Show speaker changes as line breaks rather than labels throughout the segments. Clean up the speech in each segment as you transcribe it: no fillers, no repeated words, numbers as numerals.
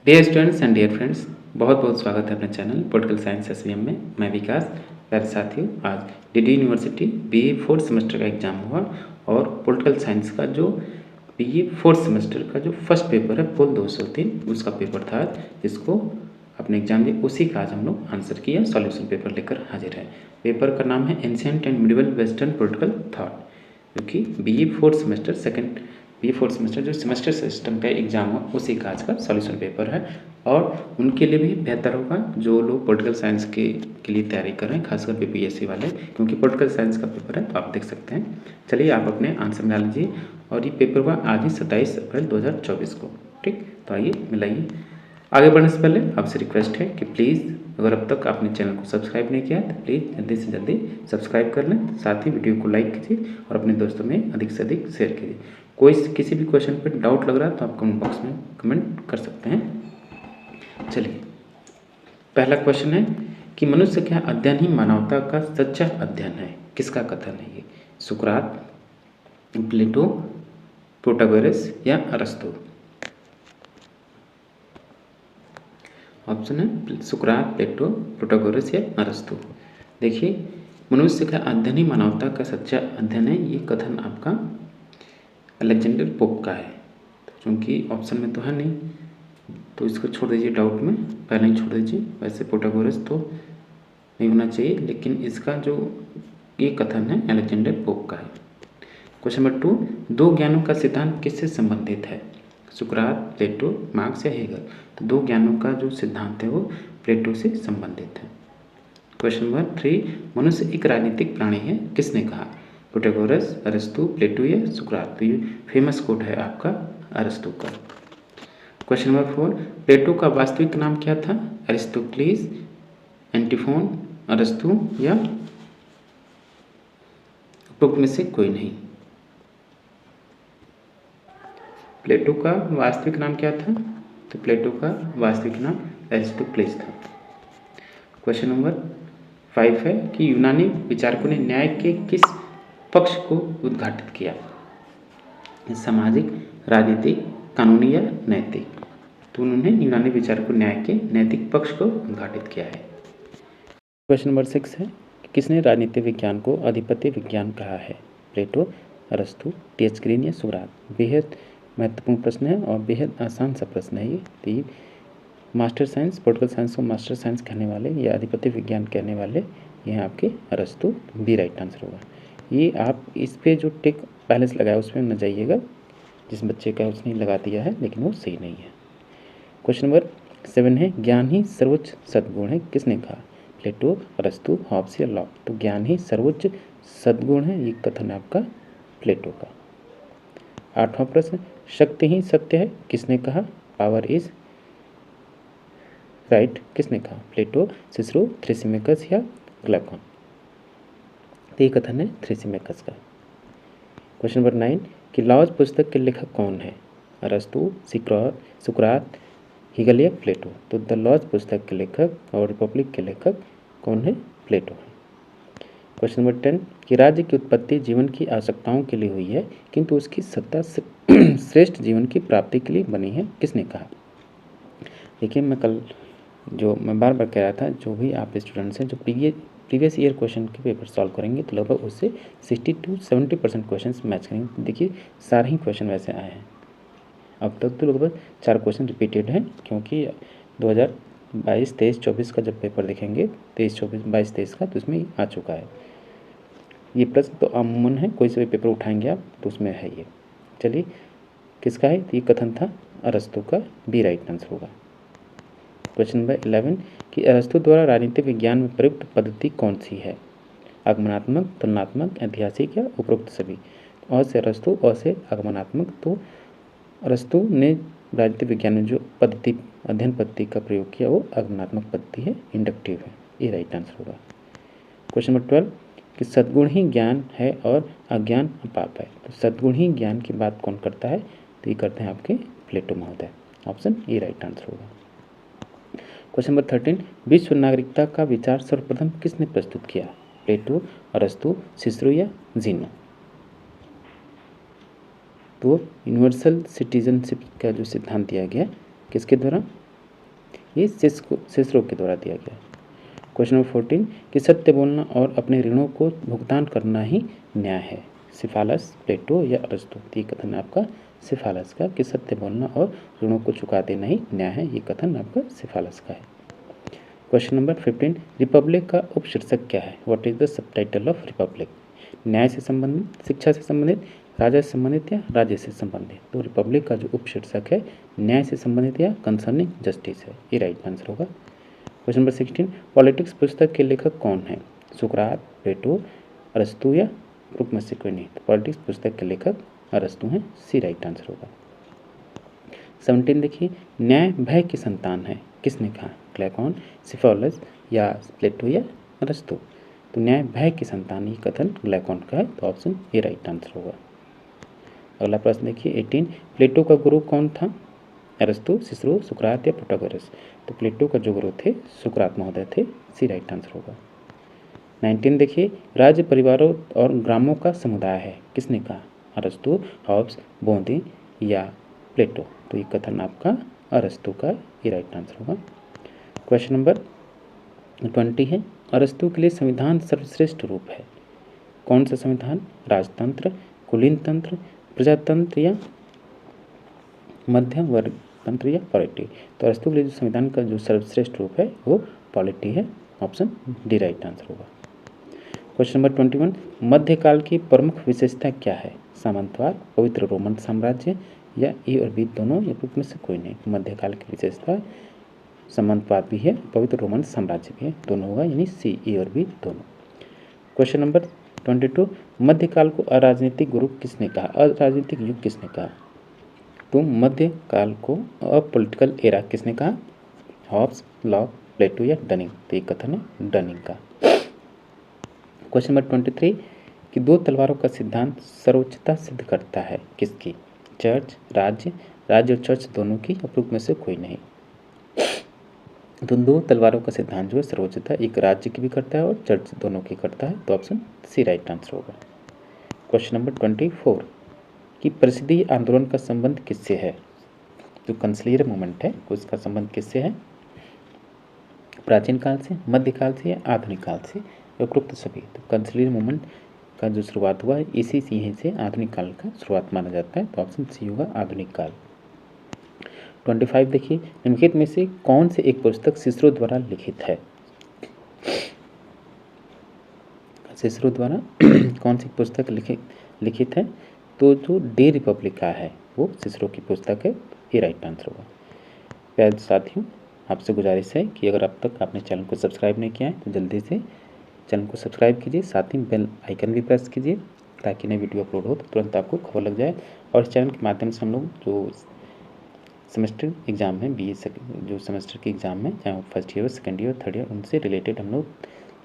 Dear students and dear friends, बहुत बहुत स्वागत है अपने चैनल पॉलिटिकल साइंस एसवीएम में। मैं विकास। प्यारे साथियों, आज DD university BA fourth semester का एग्ज़ाम हुआ और पॉलिटिकल साइंस का जो बीए फोर्थ सेमेस्टर का जो फर्स्ट पेपर है पोल 203 उसका पेपर था, जिसको अपने एग्जाम दिए उसी का आज हम लोग आंसर किया, सॉल्यूशन पेपर लेकर हाजिर है। पेपर का नाम है ancient and medieval western political thought, जो कि BA fourth semester B fourth semester जो सेमेस्टर सिस्टम का एग्ज़ाम हो उसी का आज का सॉल्यूशन पेपर है। और उनके लिए भी बेहतर होगा जो लोग पॉलिटिकल साइंस के लिए तैयारी कर रहे हैं, खासकर बीपीएससी वाले, क्योंकि पॉलिटिकल साइंस का पेपर है तो आप देख सकते हैं। चलिए आप अपने आंसर मिला लीजिए। और ये पेपर हुआ आज ही 27 अप्रैल 2024 को। ठीक, तो आइए मिलाइए। आगे बढ़ने से पहले आपसे रिक्वेस्ट है कि प्लीज़ अगर अब तक आपने चैनल को सब्सक्राइब नहीं किया तो प्लीज़ जल्दी से जल्दी सब्सक्राइब कर लें, साथ ही वीडियो को लाइक कीजिए और अपने दोस्तों में अधिक से अधिक शेयर कीजिए। कोई किसी भी क्वेश्चन पर डाउट लग रहा है तो आप कमेंट बॉक्स में कमेंट कर सकते हैं। चलिए, पहला क्वेश्चन है कि मनुष्य का अध्ययन ही मानवता का सच्चा अध्ययन है। किसका कथन है ये? सुकरात, प्लेटो, प्रोटागोरस या अरस्तु? ऑप्शन है सुकरात, प्लेटो, प्रोटागोरस या अरस्तु। देखिए, मनुष्य का अध्ययन ही मानवता का सच्चा अध्ययन है, ये कथन आपका अलेक्जेंडर पोप का है। तो चूँकि ऑप्शन में तो है नहीं तो इसको छोड़ दीजिए, डाउट में पहले ही छोड़ दीजिए। वैसे प्रोटागोरस तो नहीं होना चाहिए, लेकिन इसका जो ये कथन है अलेक्जेंडर पोप का है। क्वेश्चन नंबर 2, दो ज्ञानों का सिद्धांत किससे संबंधित है? सुकरात, प्लेटो, मार्क्स या हेगल? तो दो ज्ञानों का जो सिद्धांत है वो प्लेटो से संबंधित है। क्वेश्चन नंबर 3, मनुष्य एक राजनीतिक प्राणी है, किसने कहा? प्रोटागोरस, अरस्तु, प्लेटो या सुकरात? तो ये फेमस कोट है आपका अरस्तु का। क्वेश्चन नंबर 4, प्लेटो का वास्तविक नाम क्या था? अरिस्टोक्लिस, एंटीफोन, अरस्तु या उपरोक्त में से कोई नहीं? प्लेटो का वास्तविक नाम क्या था? तो प्लेटो का वास्तविक नाम अरिस्टोक्लिस था। क्वेश्चन नंबर 5 है कि यूनानी विचारकों ने न्याय के किस पक्ष को उद्घाटित किया? सामाजिक, राजनीतिक, कानूनी या नैतिक? तो उन्होंने यूनानी विचारकों न्याय के नैतिक पक्ष को उद्घाटित किया है। क्वेश्चन नंबर 6 है कि किसने राजनीतिक विज्ञान को अधिपत्य विज्ञान कहा है? प्लेटो, अरस्तु, टी.एच. ग्रीन या सुकरात? बेहद महत्वपूर्ण प्रश्न है और बेहद आसान सा प्रश्न है ये। तो ये मास्टर साइंस, पॉलिटिकल साइंस को मास्टर साइंस कहने वाले या अधिपत्य विज्ञान कहने वाले ये आपके अरस्तु, बी राइट आंसर होगा। ये आप इस पे जो टिक पहले से लगाया उसमें न जाइएगा, जिस बच्चे का उसने लगा दिया है लेकिन वो सही नहीं है। क्वेश्चन नंबर 7 है, ज्ञान ही सर्वोच्च सद्गुण है, किसने कहा? प्लेटो, अरस्तु, हॉब्स या लॉक? तो ज्ञान ही सर्वोच्च सद्गुण है, ये कथन है आपका प्लेटो का। 8वां प्रश्न, शक्ति ही सत्य है, किसने कहा? पावर इज राइट, किसने कहा? प्लेटो, सिसरो, थ्रेसिमेकस या ग्लाइकन? तो ये कथन है थ्रेसिमेकस का। क्वेश्चन नंबर 9 कि लॉज पुस्तक के लेखक कौन है? अरस्तु, सुकरात, हेगल या प्लेटो? तो द लॉज पुस्तक के लेखक और रिपब्लिक के लेखक कौन है? प्लेटो है। क्वेश्चन नंबर 10 कि राज्य की उत्पत्ति जीवन की आवश्यकताओं के लिए हुई है, किंतु उसकी सत्ता श्रेष्ठ जीवन की प्राप्ति के लिए बनी है, किसने कहा? देखिए, मैं बार बार कह रहा था, जो भी आप स्टूडेंट्स हैं जो प्रीवियस ईयर क्वेश्चन के पेपर सॉल्व करेंगे तो लगभग उससे 60 to 70% क्वेश्चन मैच करेंगे। देखिए, सारे ही क्वेश्चन वैसे आए हैं। अब तक तो लगभग 4 क्वेश्चन रिपीटेड हैं, क्योंकि 2022, 23, 24 का जब पेपर देखेंगे 23, 24, 22, 23 का, तो इसमें आ चुका है ये प्रश्न। तो अमूमन है, कोई से भी पेपर उठाएंगे आप तो उसमें है ये। चलिए, किसका है? तो ये कथन था अरस्तु का, बी राइट आंसर होगा। क्वेश्चन नंबर 11 कि अरस्तु द्वारा राजनीतिक विज्ञान में प्रयुक्त पद्धति कौन सी है? आगमनात्मक, तुलनात्मक, ऐतिहासिक या उपरोक्त सभी? अ से अरस्तु, अ से आगमनात्मक। तो अरस्तु ने राजनीतिक विज्ञान में जो पद्धति, अध्ययन पद्धति का प्रयोग किया वो आगमनात्मक पद्धति है, इंडक्टिव है, ये राइट आंसर होगा। क्वेश्चन नंबर 12 कि सद्गुण ही ज्ञान है और अज्ञान पाप है। तो सद्गुण ही ज्ञान की बात कौन करता है? तो ये करते हैं आपके प्लेटो महोदय। ऑप्शन ए राइट आंसर होगा। क्वेश्चन नंबर 13 विश्व नागरिकता का विचार सर्वप्रथम किसने प्रस्तुत किया? प्लेटो, अरस्तु, सिसरो या ज़ीनो? तो यूनिवर्सल सिटीजनशिप का जो सिद्धांत दिया गया किसके द्वारा? ये सिसरो के द्वारा दिया गया है। क्वेश्चन नंबर 14 कि सत्य बोलना और अपने ऋणों को भुगतान करना ही न्याय है, सिफालस, प्लेटो या अरस्तु। ये कथन आपका सिफालस का, कि सत्य बोलना और ऋणों को चुका देना ही न्याय है, ये कथन आपका सिफालस का है। क्वेश्चन नंबर 15 रिपब्लिक का उपशीर्षक क्या है, what is the subtitle of Republic. न्याय से संबंधित, शिक्षा से संबंधित, राजा से संबंधित या राज्य से संबंधित। तो रिपब्लिक का जो उपशीर्षक है न्याय से संबंधित या कंसर्निंग जस्टिस है, ये राइट आंसर होगा। क्वेश्चन नंबर 16 पॉलिटिक्स पुस्तक के लेखक कौन है, सुकरात, प्लेटो, अरस्तु या ग्रुप में से कोई नहीं। तो पॉलिटिक्स पुस्तक के लेखक अरस्तु हैं, सी राइट आंसर होगा। 17 देखिए न्याय भय की संतान है, किसने कहा, क्लैकॉन, सिफालस या प्लेटो या अरस्तु। तो न्याय भय की संतान ये कथन ग्लैकॉन का है, तो ऑप्शन ए राइट आंसर होगा। अगला प्रश्न देखिए 18 प्लेटो का गुरु कौन था, अरस्तु, सिसरो, सुकरात या प्रोटागोरस। तो प्लेटो का जो गुरु थे सुकरात महोदय थे, सी राइट आंसर होगा। 19 देखिए राज्य परिवारों और ग्रामों का समुदाय है, किसने कहा, अरस्तु, हॉब्स, बोंदी या प्लेटो। तो ये कथन आपका अरस्तु का, ये राइट आंसर होगा। क्वेश्चन नंबर 20 है अरस्तु के लिए संविधान सर्वश्रेष्ठ रूप है, कौन सा संविधान, राजतंत्र, कुलीन तंत्र, प्रजातंत्र या मध्यम वर्ग तंत्र या पॉलिटी। तो अरस्तु के लिए जो संविधान का जो सर्वश्रेष्ठ रूप है वो पॉलिटी है, ऑप्शन डी राइट आंसर होगा। क्वेश्चन नंबर 21 मध्यकाल की प्रमुख विशेषता क्या है, सामंतवाद, पवित्र रोमन साम्राज्य या ए और बी दोनों, या में से कोई नहीं। मध्यकाल की विशेषता सामंतवाद भी है, पवित्र रोमन साम्राज्य भी है, दोनों होगा, यानी सी, ए और बी दोनों। क्वेश्चन नंबर 22 मध्यकाल को अराजनीतिक युग किसने कहा, अराजनीतिक युग किसने कहा। तो मध्यकाल को अपोलिटिकल एरा किसने कहा, हॉब्स, लॉक, प्लेटो या डनिंग। तो ये कथन है डनिंग का। क्वेश्चन नंबर 23 कि दो तलवारों का सिद्धांत सर्वोच्चता सिद्ध करता है, किसकी, चर्च, राज्य, राज्य और चर्च दोनों की, उपयुक्त में से कोई नहीं। तो दो तलवारों का सिद्धांत जो है सर्वोच्चता एक राज्य की भी करता है और चर्च दोनों की करता है, तो ऑप्शन सी राइट आंसर होगा। क्वेश्चन नंबर 24 कि परिषदीय आंदोलन का संबंध किससे है, जो कंसिलियर मूवमेंट है उसका संबंध किससे है, प्राचीन काल से, मध्यकाल से या आधुनिक काल से, उपरोक्त सभी। तो कंसिलियर मूवमेंट का जो शुरुआत हुआ है इसी से आधुनिक काल का शुरुआत माना जाता है, तो ऑप्शन सी होगा आधुनिक काल। 25 देखिए निम्नलिखित में से कौन से एक पुस्तक सिसरो द्वारा लिखित है, सिसरो द्वारा कौन सी पुस्तक लिखित है। तो जो डे रिपब्लिका है वो सिसरो की पुस्तक है, ये राइट आंसर होगा। प्यारे साथियों आपसे गुजारिश है कि अगर अब तक आपने चैनल को सब्सक्राइब नहीं किया है तो जल्दी से चैनल को सब्सक्राइब कीजिए, साथ ही बेल आइकन भी प्रेस कीजिए ताकि नई वीडियो अपलोड हो तो तुरंत आपको खबर लग जाए। और इस चैनल के माध्यम से हम लोग जो सेमेस्टर एग्ज़ाम है, BA जो सेमेस्टर के एग्ज़ाम है, चाहे वो first year, second year, third year, उनसे रिलेटेड हम लोग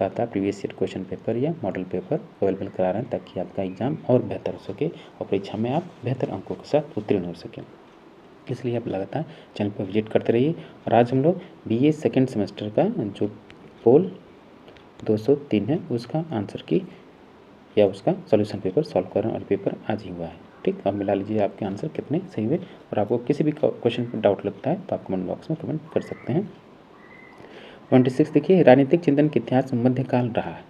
लगातार प्रीवियस ईयर क्वेश्चन पेपर या मॉडल पेपर अवेलेबल करा रहे हैं ताकि आपका एग्ज़ाम और बेहतर हो सके और परीक्षा में आप बेहतर अंकों के साथ उत्तीर्ण हो सकें। इसलिए आप लगातार चैनल पर विजिट करते रहिए। और आज हम लोग BA सेकेंड सेमेस्टर का जो पोल 203 है उसका आंसर की या उसका सॉल्यूशन पेपर सॉल्व कर रहे हैं और पेपर आज ही हुआ है। ठीक, अब मिला लीजिए आपके आंसर कितने सही हुए। और आपको किसी भी क्वेश्चन पर डाउट लगता है तो आप कमेंट बॉक्स में कमेंट कर सकते हैं। 26 देखिए राजनीतिक चिंतन के इतिहास मध्यकाल रहा है,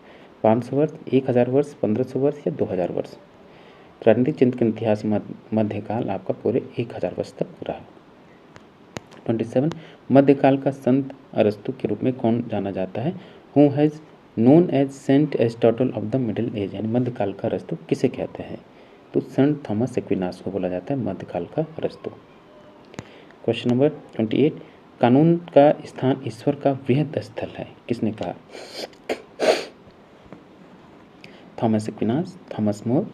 500 वर्ष, 1000 वर्ष, 1500 वर्ष या 2000 वर्ष। राजनीतिक चिंतन के इतिहास मध्यकाल आपका पूरे 1000 वर्ष तक रहा। 27 मध्यकाल का संत अरस्तु के रूप में कौन जाना जाता है, who has known as Saint Aristotle of the middle age, यानी मध्यकाल का अरस्तु किसे कहते हैं। तो सेंट थॉमस एक्विनास को बोला जाता है मध्यकाल का अरस्तु। क्वेश्चन नंबर 28 कानून का स्थान ईश्वर का वृहद स्थल है, किसने कहा, Thomas Aquinas, Thomas More,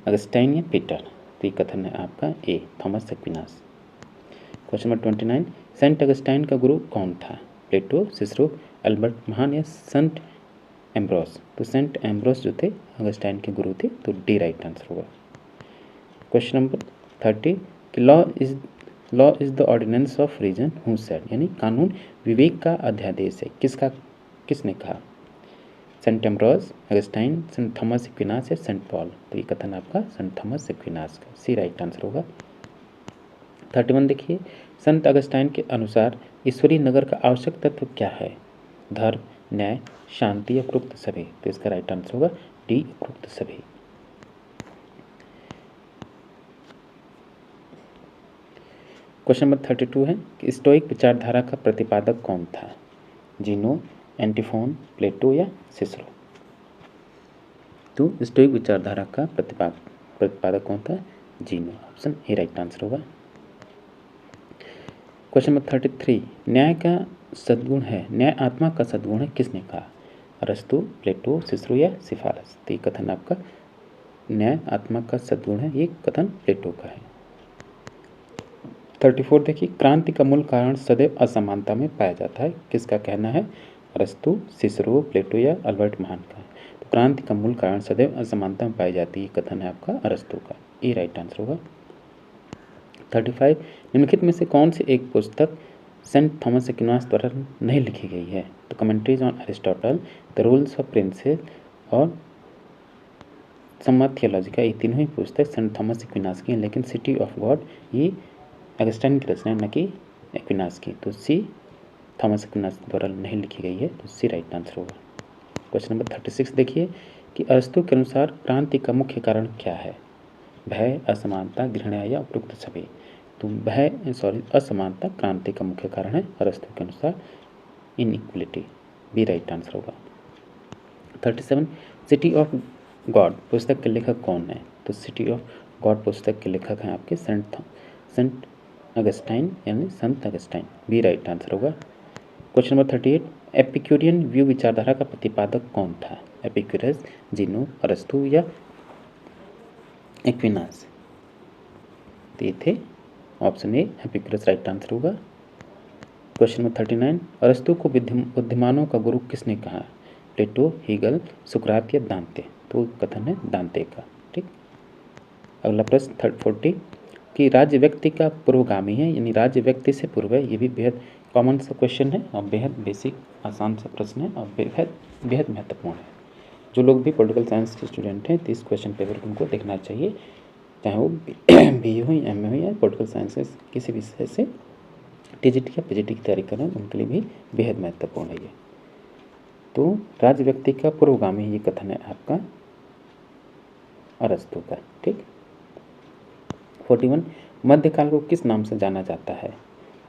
Augustine या पीटर। तो ये कथन है आपका A, Thomas Aquinas. Question number 29 Saint Augustine का गुरु कौन था, प्लेटो, सिसरो, अल्बर्ट महान या सेंट एम्ब्रोस। तो सेंट एम्ब्रोस जो थे अगस्टाइन के गुरु थे, तो डी राइट आंसर होगा। क्वेश्चन नंबर 30 कि law is the ordinance of reason who said, यानी कानून विवेक का अध्यादेश है, किसने कहा, Saint Ambrose, Augustine, Saint Thomas Aquinas या सेंट पॉल। तो ये कथन आपका सेंट थॉमस एक्विनास का, सी राइट आंसर होगा। 31 देखिए संत अगस्टाइन के अनुसार ईश्वरीय नगर का आवश्यक तत्व क्या है? धर्म, न्याय, शांति या उपरोक्त सभी? तो इसका राइट आंसर होगा डी, उपरोक्त सभी। क्वेश्चन नंबर 32 है कि स्टोइक विचारधारा का प्रतिपादक कौन था? जीनो, एंटीफोन, प्लेटो या सिसरो? तो स्टोइक विचारधारा का प्रतिपादक कौन था? जीनो। ऑप्शन ए राइट आंसर होगा। क्वेश्चन नंबर 33, न्याय का सद्गुण है, न्याय आत्मा का सद्गुण है, किसने कहा? अरस्तु, प्लेटो, सिसरो या सिफारस? तो ये कथन आपका न्याय आत्मा का सद्गुण है, ये कथन प्लेटो का है। 34 देखिए, क्रांति का मूल कारण सदैव असमानता में पाया जाता है, किसका कहना है? अरस्तु, सिसरो, प्लेटो या अल्बर्ट महान का? तो क्रांति का मूल कारण सदैव असमानता में पाई जाती है, कथन है आपका अरस्तु का। ये राइट आंसर होगा। 35, निम्नलिखित में से कौन सी एक पुस्तक सेंट थॉमस एक्विनास द्वारा नहीं लिखी गई है? तो commentaries on Aristotle, the rules of princess और सम्मा थियोलॉजिका, ये तीनों ही पुस्तक सेंट थॉमस एक्विनास की हैं, लेकिन सिटी ऑफ गॉड ये अगस्टाइन की रचना है, न कि एक्विनास की। तो सी थॉमस एक्विनास द्वारा नहीं लिखी गई है, तो सी राइट आंसर होगा। क्वेश्चन नंबर 36 देखिए कि अरस्तु के अनुसार क्रांति का मुख्य कारण क्या है? भय, असमानता, घृणा या उपरोक्त सभी? तो असमानता क्रांति का मुख्य कारण है अरस्तु के अनुसार, इनइक्वलिटी, बी राइट आंसर होगा। 37, सिटी ऑफ गॉड पुस्तक के लेखक कौन है? तो सिटी ऑफ गॉड पुस्तक के लेखक हैं आपके सेंट अगस्टाइन, यानी संत अगस्टाइन, बी राइट आंसर होगा। क्वेश्चन नंबर 38, एपिक्यूरियन व्यू विचारधारा का प्रतिपादक कौन था? एपिक्यूरस, जीनो, अरस्तु या एक्विनास? तो ये थे option A Epicurus right answer होगा। क्वेश्चन नंबर 39, अरस्तु को बुद्धिमानों का गुरु किसने कहा? प्लेटो, हीगल, सुकरात या दांते? तो कथन है दांते का। ठीक। अगला प्रश्न 40 कि राज्य व्यक्ति का पूर्वगामी है, यानी राज्य व्यक्ति से पूर्व है। ये भी बेहद कॉमन सा क्वेश्चन है और बेहद बेसिक आसान सा प्रश्न है और बेहद महत्वपूर्ण है। जो लोग भी पॉलिटिकल साइंस के स्टूडेंट हैं तो इस क्वेश्चन पेपर को उनको देखना चाहिए, चाहे वो BA हो या MA हो या पॉलिटिकल साइंसेस किसी विषय से TGT या PGT की तैयारी करें, उनके लिए भी बेहद महत्वपूर्ण है ये। तो राज्य व्यक्ति का पूर्वगामी ये कथन है आपका अरस्तु का। ठीक। 41, मध्यकाल को किस नाम से जाना जाता है?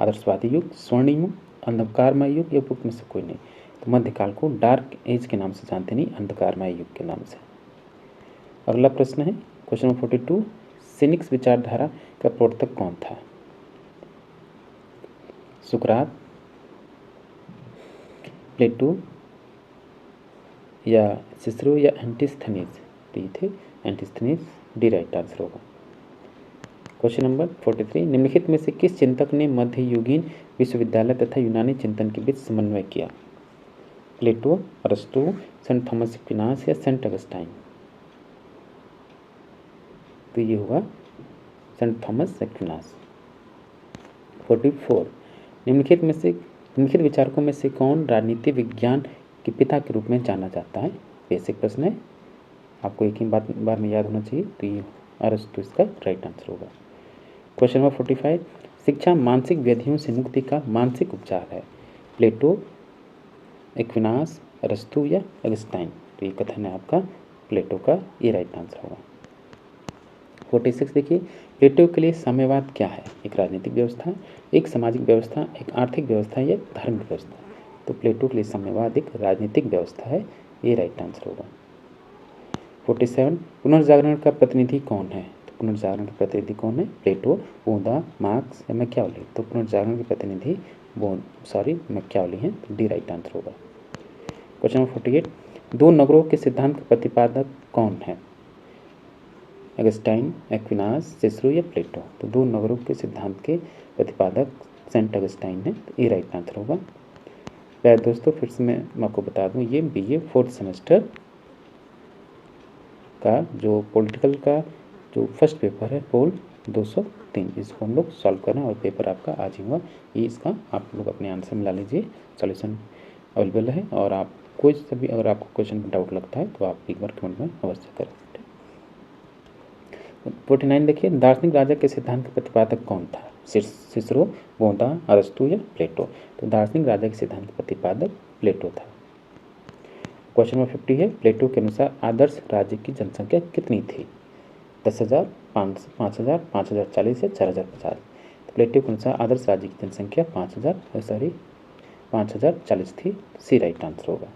आदर्शवादी युग, स्वर्णिम युग, अंधकारमय युग या उपयुक्त में से कोई नहीं? तो मध्यकाल को डार्क एज के नाम से जानते नहीं, अंधकारमय युग के नाम से। अगला प्रश्न है क्वेश्चन नंबर 42, सिनिक्स विचारधारा का प्रवर्तक कौन था? सुकरात, प्लेटो या सिसरो या एंटिस्थनीज? तो ये थे एंटिस्थनीज, डी राइट आंसर होगा। क्वेश्चन नंबर 43, निम्नलिखित में से किस चिंतक ने मध्ययुगीन विश्वविद्यालय तथा यूनानी चिंतन के बीच समन्वय किया? प्लेटो, अरस्तु, सेंट थॉमस एक्विनास या सेंट अगस्टाइन? तो ये होगा सेंट थॉमस एक्विनास। 44, निम्नलिखित विचारकों में से कौन राजनीति विज्ञान के पिता के रूप में जाना जाता है? बेसिक प्रश्न है, आपको एक ही बार में याद होना चाहिए। तो ये अरस्तु इसका राइट आंसर होगा। क्वेश्चन नंबर 45, शिक्षा मानसिक व्याधियों से मुक्ति का मानसिक उपचार है। प्लेटो, एक्विनास, अरस्तु या अगस्टाइन? तो ये कथन है आपका प्लेटो का, ये राइट आंसर होगा। 46 देखिए, प्लेटो के लिए साम्यवाद क्या है? एक राजनीतिक व्यवस्था, एक सामाजिक व्यवस्था, एक आर्थिक व्यवस्था या धार्मिक व्यवस्था? तो प्लेटो के लिए साम्यवाद एक राजनीतिक व्यवस्था है, ये राइट आंसर होगा। 47, पुनर्जागरण का प्रतिनिधि कौन है? तो पुनर्जागरण का प्रतिनिधि कौन है? प्लेटो, ओदा, मार्क्स या मैकियावली? तो पुनर्जागरण के प्रतिनिधि मैकियावली हैं, तो डी राइट आंसर होगा। क्वेश्चन नंबर 48, दो नगरों के सिद्धांत का प्रतिपादक कौन है? अगस्टाइन, एक्विनास, सिसरो या प्लेटो? तो दो नगरों के सिद्धांत के प्रतिपादक सेंट अगस्टाइन है, तो ये राइट आंसर होगा। प्यारे दोस्तों, फिर से मैं आपको बता दूं, ये BA 4th सेमेस्टर का जो पॉलिटिकल का जो फर्स्ट पेपर है पोल 203, इसको हम लोग सॉल्व करना और पेपर आपका आज ही हुआ। ये इसका आप लोग अपने आंसर मिला लीजिए, सॉल्यूशन अवेलेबल है। और आप कोई सा भी अगर आपको क्वेश्चन में डाउट लगता है तो आप एक बार कमेंट में अवश्य करें। 49 देखिए, दार्शनिक राजा के सिद्धांत का प्रतिपादक कौन था? सिसरो, गोंडा, अरस्तु या प्लेटो? तो दार्शनिक राजा के सिद्धांत प्रतिपादक प्लेटो था। क्वेश्चन नंबर 50 है, प्लेटो के अनुसार आदर्श राज्य की जनसंख्या कितनी थी? 10,000, 5,000, 5,040 या 4,050? तो प्लेटो के अनुसार आदर्श राज्य की जनसंख्या 5,040 थी। सी राइट आंसर होगा।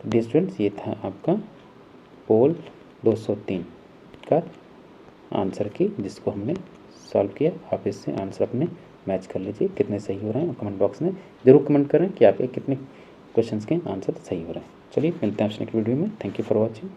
तो डियर स्टूडेंट्स, ये था आपका पोल 203 का आंसर की, जिसको हमने सॉल्व किया। आप इससे आंसर अपने मैच कर लीजिए, कितने सही हो रहे हैं, और कमेंट बॉक्स में ज़रूर कमेंट करें कि आपके कितने क्वेश्चंस के आंसर सही हो रहे हैं। चलिए मिलते हैं आपसे नेक्स्ट वीडियो में। Thank you for watching.